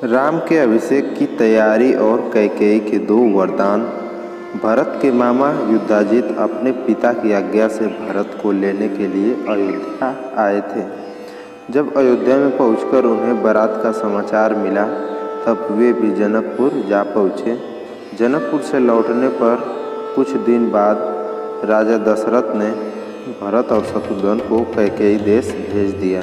राम के अभिषेक की तैयारी और कैकेयी के दो वरदान। भरत के मामा युधाजित अपने पिता की आज्ञा से भरत को लेने के लिए अयोध्या आए थे। जब अयोध्या में पहुंचकर उन्हें बारात का समाचार मिला तब वे भी जनकपुर जा पहुँचे। जनकपुर से लौटने पर कुछ दिन बाद राजा दशरथ ने भरत और शत्रुघ्न को कैकेयी देश भेज दिया।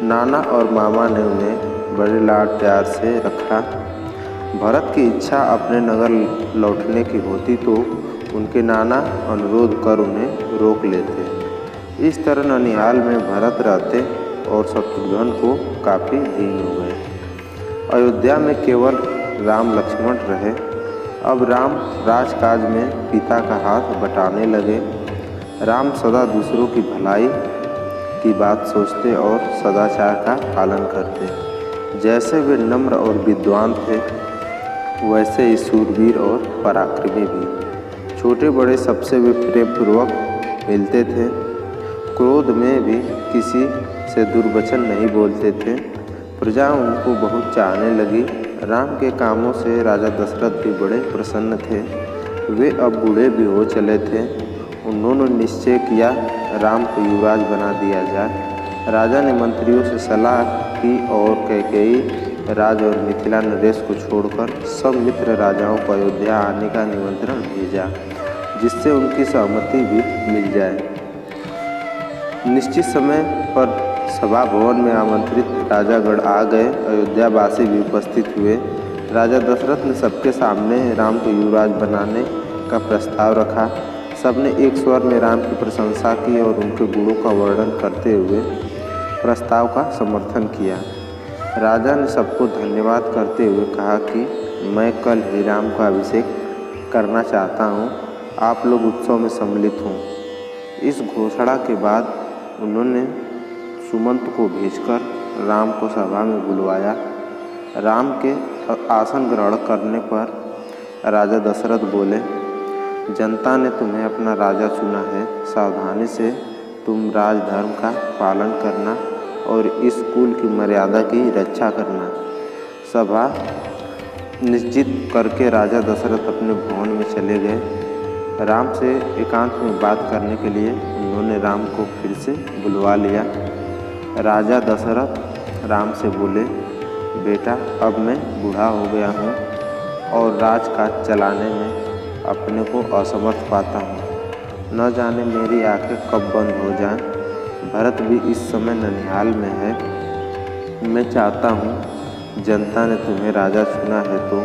नाना और मामा ने उन्हें बड़े लाड प्यार से रखा। भरत की इच्छा अपने नगर लौटने की होती तो उनके नाना अनुरोध कर उन्हें रोक लेते। इस तरह ननिहाल में भरत रहते और शत्रुघ्न को काफ़ी दिन हो गए। अयोध्या में केवल राम लक्ष्मण रहे। अब राम राजकाज में पिता का हाथ बटाने लगे। राम सदा दूसरों की भलाई की बात सोचते और सदाचार का पालन करते। जैसे वे नम्र और विद्वान थे वैसे ही शूरवीर और पराक्रमी भी। छोटे बड़े सबसे वे प्रेमपूर्वक मिलते थे। क्रोध में भी किसी से दुर्वचन नहीं बोलते थे। प्रजा उनको बहुत चाहने लगी। राम के कामों से राजा दशरथ भी बड़े प्रसन्न थे। वे अब बूढ़े भी हो चले थे। उन्होंने निश्चय किया राम को युवराज बना दिया जाए। राजा ने मंत्रियों से सलाह की और कैकेयी राज और मिथिला नरेश को छोड़कर सब मित्र राजाओं को अयोध्या आने का निमंत्रण भेजा, जिससे उनकी सहमति भी मिल जाए। निश्चित समय पर सभा भवन में आमंत्रित राजागण आ गए। अयोध्यावासी भी उपस्थित हुए। राजा दशरथ ने सबके सामने राम को युवराज बनाने का प्रस्ताव रखा। सबने एक स्वर में राम की प्रशंसा की और उनके गुणों का वर्णन करते हुए प्रस्ताव का समर्थन किया। राजा ने सबको धन्यवाद करते हुए कहा कि मैं कल ही राम का अभिषेक करना चाहता हूँ। आप लोग उत्सव में सम्मिलित हों। इस घोषणा के बाद उन्होंने सुमंत को भेजकर राम को सभा में बुलवाया। राम के आसन ग्रहण करने पर राजा दशरथ बोले, जनता ने तुम्हें अपना राजा चुना है। सावधानी से तुम राजधर्म का पालन करना और इस कुल की मर्यादा की रक्षा करना। सभा निश्चित करके राजा दशरथ अपने भवन में चले गए। राम से एकांत में बात करने के लिए उन्होंने राम को फिर से बुलवा लिया। राजा दशरथ राम से बोले, बेटा अब मैं बूढ़ा हो गया हूँ और राजकाज चलाने में अपने को असमर्थ पाता हूँ। न जाने मेरी आंखें कब बंद हो जाएं। भरत भी इस समय ननिहाल में है। मैं चाहता हूँ जनता ने तुम्हें राजा चुना है तो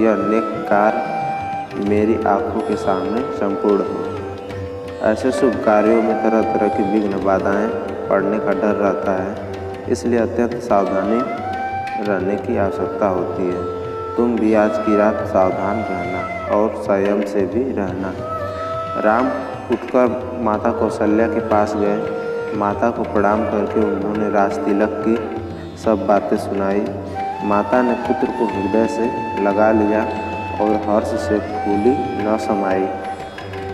यह नेक कार्य मेरी आंखों के सामने संपूर्ण हो। ऐसे शुभ कार्यों में तरह तरह की विघ्न बाधाएं पड़ने का डर रहता है, इसलिए अत्यंत सावधानी रहने की आवश्यकता होती है। तुम भी आज की रात सावधान रहना और संयम से भी रहना। राम उठकर माता कौशल्या के पास गए। माता को प्रणाम करके उन्होंने राज तिलक की सब बातें सुनाई। माता ने पुत्र को हृदय से लगा लिया और हर्ष से फूली न समाई।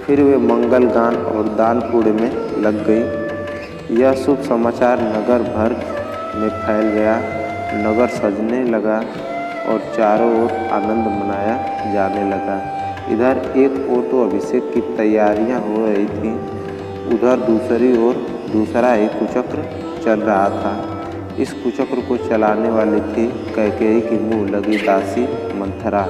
फिर वे मंगल गान और दान पुण्य में लग गई। यह शुभ समाचार नगर भर में फैल गया। नगर सजने लगा और चारों ओर आनंद मनाया जाने लगा। इधर एक ओर तो अभिषेक की तैयारियां हो रही थीं, उधर दूसरी ओर दूसरा ही कुचक्र चल रहा था। इस कुचक्र को चलाने वाली थी कैकेयी की मुँह लगी दासी मंथरा।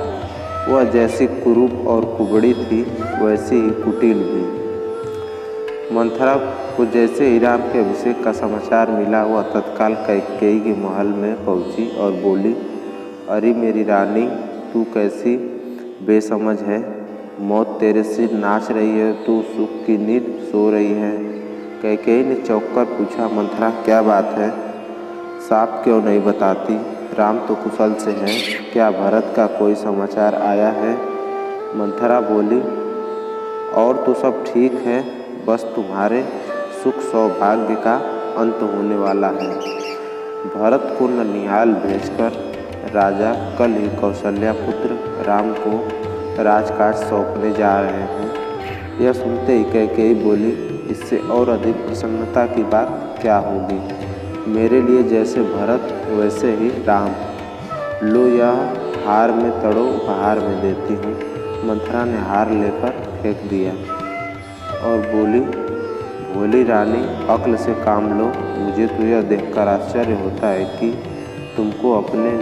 वह जैसी कुरूप और कुबड़ी थी वैसी ही कुटिल भी। मंथरा को जैसे ही राम के अभिषेक का समाचार मिला वह तत्काल कैकेयी के महल में पहुंची और बोली, अरे मेरी रानी, तू कैसी बेसमझ है। मौत तेरे सिर नाच रही है, तू सुख की नींद सो रही है। कैकेयी ने चौंक कर पूछा, मंथरा क्या बात है, साफ क्यों नहीं बताती। राम तो कुशल से हैं, क्या भरत का कोई समाचार आया है। मंथरा बोली, और तो सब ठीक है, बस तुम्हारे सुख सौभाग्य का अंत होने वाला है। भरत को ननिहाल भेजकर राजा कल ही कौशल्या पुत्र राम को राजकाज सौंपने जा रहे हैं। यह सुनते ही कैकेयी बोली, इससे और अधिक प्रसन्नता की बात क्या होगी। मेरे लिए जैसे भरत वैसे ही राम। लो यह हार में तड़ो उपहार में देती हूँ। मंथरा ने हार लेकर फेंक दिया और बोली, भोली रानी अक्ल से काम लो। मुझे तो यह देखकर आश्चर्य होता है कि तुमको अपने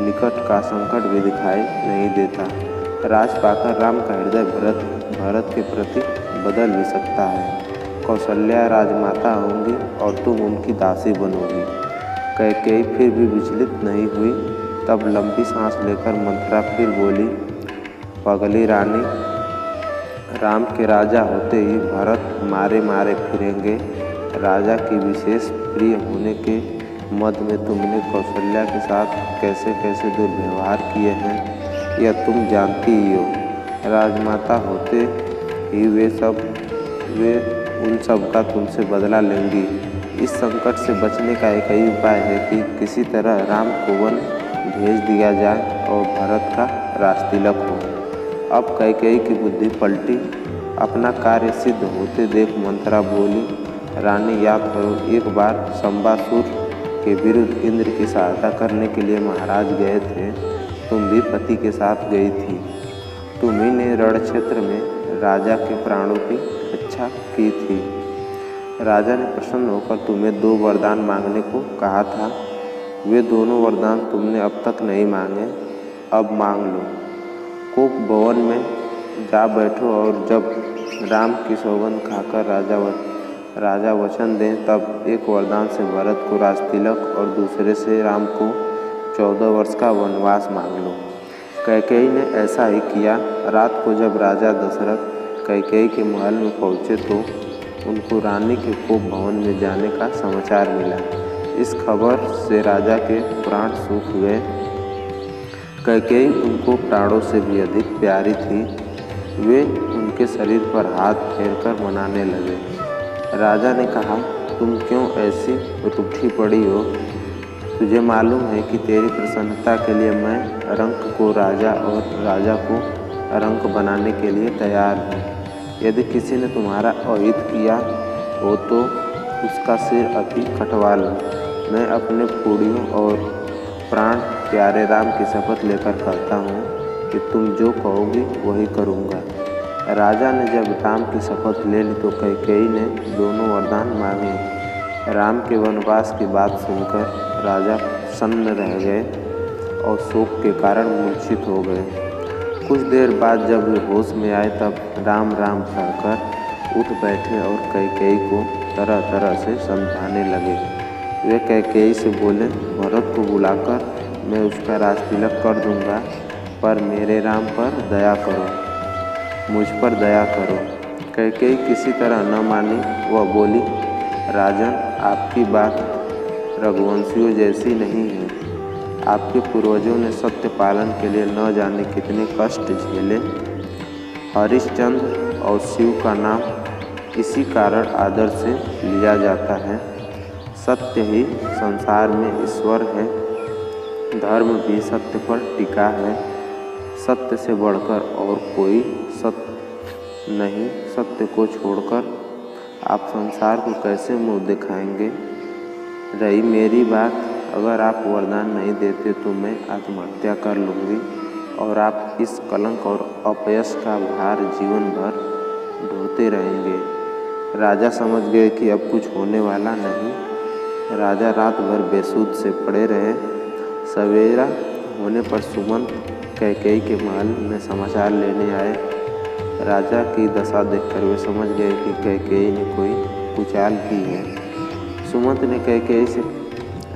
निकट का संकट भी दिखाई नहीं देता। राज पाकर राम का हृदय भरत के प्रति बदल भी सकता है। कौशल्या राजमाता होंगी और तुम उनकी दासी बनोगी। कैकेयी फिर भी विचलित नहीं हुई। तब लंबी सांस लेकर मंथरा फिर बोली, पगली रानी, राम के राजा होते ही भरत मारे मारे फिरेंगे। राजा की विशेष प्रिय होने के मद में तुमने कौशल्या के साथ कैसे कैसे दुर्व्यवहार किए हैं यह तुम जानती ही हो। राजमाता होते ही वे उन सब का तुमसे बदला लेंगी। इस संकट से बचने का एक ही उपाय है कि किसी तरह राम को वन भेज दिया जाए और भरत का राजतिलक हो। अब कैकेयी की बुद्धि पलटी। अपना कार्य सिद्ध होते देख मंथरा बोली, रानी याद करो, एक बार शंबासुर के विरुद्ध इंद्र की सहायता करने के लिए महाराज गए थे। तुम भी पति के साथ गई थी। तुम्ही ने रण क्षेत्र में राजा के प्राणों की रक्षा की थी। राजा ने प्रसन्न होकर तुम्हें 2 वरदान मांगने को कहा था। वे दोनों वरदान तुमने अब तक नहीं मांगे, अब मांग लो। कोप भवन में जा बैठो और जब राम की सौगंध खाकर राजा वचन दें तब एक वरदान से भरत को राजतिलक और दूसरे से राम को 14 वर्ष का वनवास मांग लो। कैकेयी ने ऐसा ही किया। रात को जब राजा दशरथ कैकेयी के महल में पहुँचे तो उनको रानी के कोप भवन में जाने का समाचार मिला। इस खबर से राजा के प्राण सूख गए। कैकेयी उनको प्राणों से भी अधिक प्यारी थी। वे उनके शरीर पर हाथ फेरकर मनाने लगे। राजा ने कहा, तुम क्यों ऐसी रूठी पड़ी हो? तुझे मालूम है कि तेरी प्रसन्नता के लिए मैं रंक को राजा और राजा को रंक बनाने के लिए तैयार हूँ। यदि किसी ने तुम्हारा अहित किया हो तो उसका सिर अभी कटवा लो। मैं अपने फूड़ियों और प्राण प्यारे राम की शपथ लेकर कहता हूँ कि तुम जो कहोगी वही करूँगा। राजा ने जब राम की शपथ ले ली तो कैकेयी ने दोनों वरदान मांगे। राम के वनवास की बात सुनकर राजा सन्न रह गए और शोक के कारण मूर्छित हो गए। कुछ देर बाद जब वे होश में आए तब राम राम कहकर उठ बैठे और कैकेयी को तरह तरह से समझाने लगे। वे कैकेयी से बोले, भरत को बुलाकर मैं उसका राजतिलक कर दूंगा, पर मेरे राम पर दया करो, मुझ पर दया करो। कैकेयी किसी तरह न मानी। वह बोली, राजन, आपकी बात रघुवंशियों जैसी नहीं है। आपके पूर्वजों ने सत्य पालन के लिए न जाने कितने कष्ट झेले। हरिश्चंद्र और शिव का नाम इसी कारण आदर से लिया जाता है। सत्य ही संसार में ईश्वर है। धर्म भी सत्य पर टिका है। सत्य से बढ़कर और कोई सत्य नहीं। सत्य को छोड़कर आप संसार को कैसे मुँह दिखाएंगे? रही मेरी बात, अगर आप वरदान नहीं देते तो मैं आत्महत्या कर लूँगी और आप इस कलंक और अपयश का भार जीवन भर ढोते रहेंगे। राजा समझ गए कि अब कुछ होने वाला नहीं। राजा रात भर बेसुध से पड़े रहे। सवेरा होने पर सुमंत कैकेयी के महल में समाचार लेने आए। राजा की दशा देखकर वे समझ गए कि कैकेयी ने कोई कुचाल की है। सुमंत ने कैकेयी से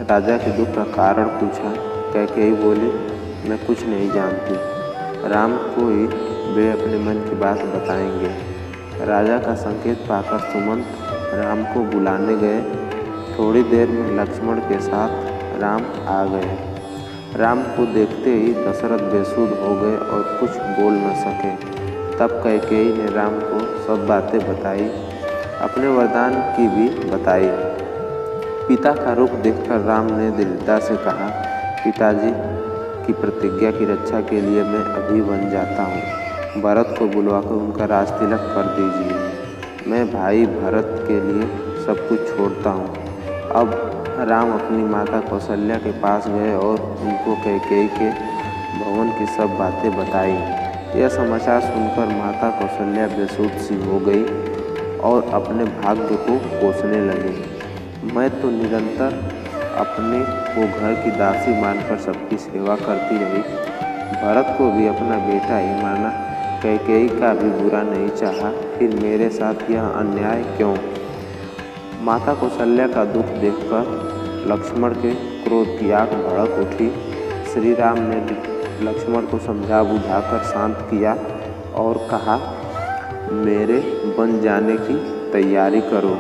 राजा के दुख का कारण पूछा। कैकेयी बोली, मैं कुछ नहीं जानती। राम को ही वे अपने मन की बात बताएंगे। राजा का संकेत पाकर सुमंत राम को बुलाने गए। थोड़ी देर में लक्ष्मण के साथ राम आ गए। राम को देखते ही दशरथ बेसुध हो गए और कुछ बोल न सके। तब कैकेयी ने राम को सब बातें बताई, अपने वरदान की भी बताई। पिता का रुख देखकर राम ने दृढ़ता से कहा, पिताजी की प्रतिज्ञा की रक्षा के लिए मैं अभी बन जाता हूँ। भरत को बुलवाकर उनका राजतिलक कर दीजिए। मैं भाई भरत के लिए सब कुछ छोड़ता हूँ। अब राम अपनी माता कौशल्या के पास गए और उनको कैकेयी के भवन की सब बातें बताई। यह समाचार सुनकर माता कौशल्या बेसुध सी हो गई और अपने भाग्य को कोसने लगी। मैं तो निरंतर अपने को घर की दासी मानकर सबकी सेवा करती रही। भरत को भी अपना बेटा ही माना, कैकेयी का भी बुरा नहीं चाहा, फिर मेरे साथ यह अन्याय क्यों? माता कौशल्या का दुख देखकर लक्ष्मण के क्रोध की आग भड़क उठी। श्री राम ने लक्ष्मण को समझा बुझाकर शांत किया और कहा, मेरे बन जाने की तैयारी करो।